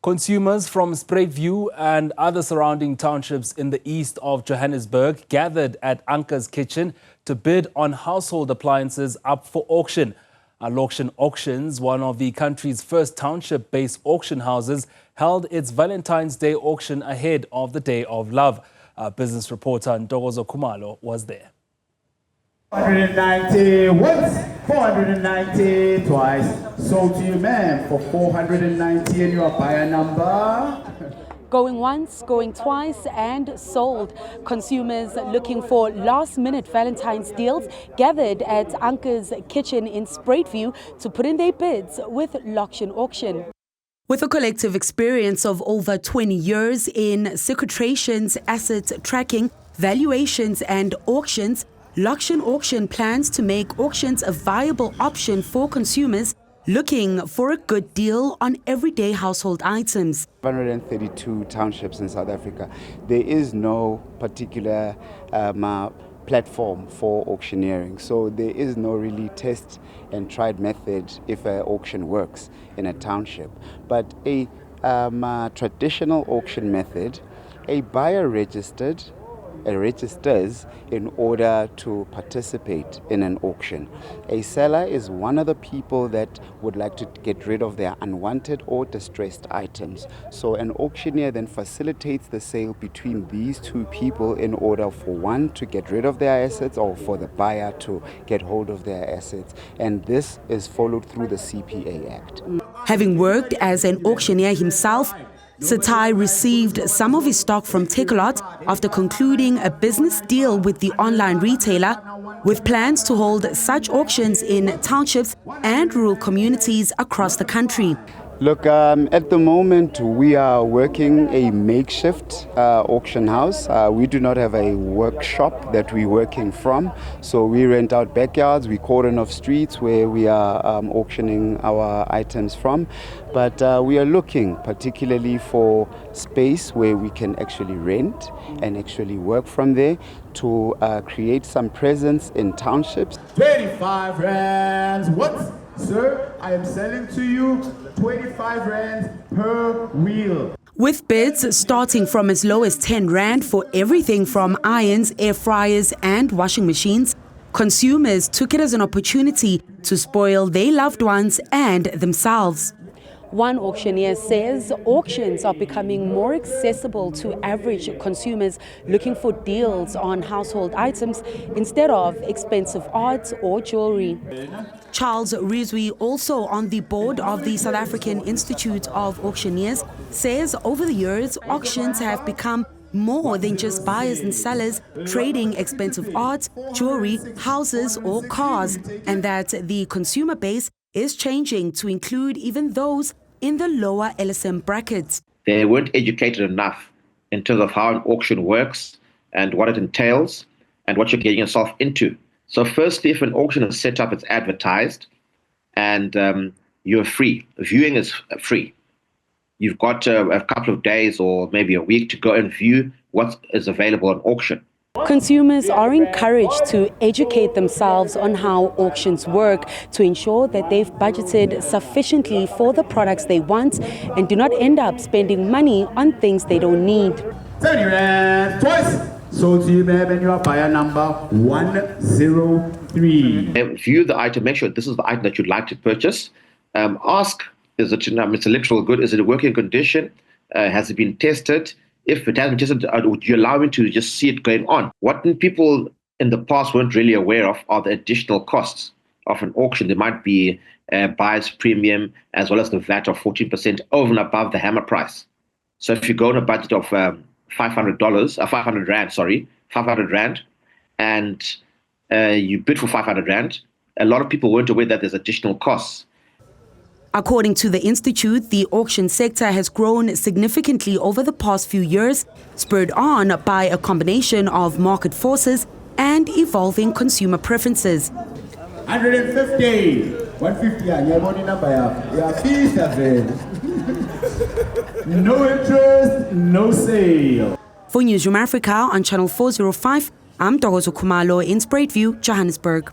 Consumers from Spruitview and other surrounding townships in the east of Johannesburg gathered at Anka's kitchen to bid on household appliances up for auction. Lokshin Auctions, one of the country's first township-based auction houses, held its Valentine's Day auction ahead of the Day of Love. Business reporter Ntokozo Khumalo was there. 490 once, 490 twice. Sold to you, ma'am, for 490 and your buyer number. Going once, going twice, and sold. Consumers looking for last-minute Valentine's deals gathered at Anka's kitchen in Spruitview to put in their bids with Lokshin Auction. With a collective experience of over 20 years in sequestrations, asset tracking, valuations, and auctions, Lokshin Auction plans to make auctions a viable option for consumers looking for a good deal on everyday household items. 132 townships in South Africa. There is no particular platform for auctioneering, so there is no really test and tried method if an auction works in a township. But a traditional auction method, a buyer registers in order to participate in an auction. A seller is one of the people that would like to get rid of their unwanted or distressed items. So an auctioneer then facilitates the sale between these two people in order for one to get rid of their assets or for the buyer to get hold of their assets. And this is followed through the CPA Act. Having worked as an auctioneer himself, Satai received some of his stock from Takealot after concluding a business deal with the online retailer, with plans to hold such auctions in townships and rural communities across the country. Look, at the moment we are working a makeshift auction house. We do not have a workshop that we're working from, so we rent out backyards, we cordon off streets where we are auctioning our items from. But we are looking particularly for space where we can actually rent and actually work from there to create some presence in townships. 25 rands. What? Sir, I am selling to you 25 rands per wheel. With bids starting from as low as 10 rand for everything from irons, air fryers and washing machines, consumers took it as an opportunity to spoil their loved ones and themselves. One auctioneer says auctions are becoming more accessible to average consumers looking for deals on household items instead of expensive art or jewelry. Charles Rizwi, also on the board of the South African Institute of Auctioneers, says over the years auctions have become more than just buyers and sellers trading expensive art, jewelry, houses or cars, and that the consumer base is changing to include even those in the lower LSM brackets. They weren't educated enough in terms of how an auction works and what it entails and what you're getting yourself into. So firstly, if an auction is set up, it's advertised and you're free. Viewing is free. You've got a couple of days or maybe a week to go and view what is available on auction. Consumers are encouraged to educate themselves on how auctions work to ensure that they've budgeted sufficiently for the products they want and do not end up spending money on things they don't need. 70 rands twice. Sold to you, ma'am, and your buyer number 103. View the item, make sure this is the item that you'd like to purchase. Ask, is it, it's a literal good, is it a working condition? Has it been tested? If it hasn't tested, would you allow me to just see it going on? What people in the past weren't really aware of are the additional costs of an auction. There might be a buyer's premium as well as the VAT of 14% over and above the hammer price. So if you go on a budget of $500 rand, and you bid for 500 rand, a lot of people weren't aware that there's additional costs. According to the Institute, the auction sector has grown significantly over the past few years, spurred on by a combination of market forces and evolving consumer preferences. 150. 150. No interest, no sale. For Newzroom Afrika on Channel 405, I'm Ntokozo Khumalo in Spruitview, Johannesburg.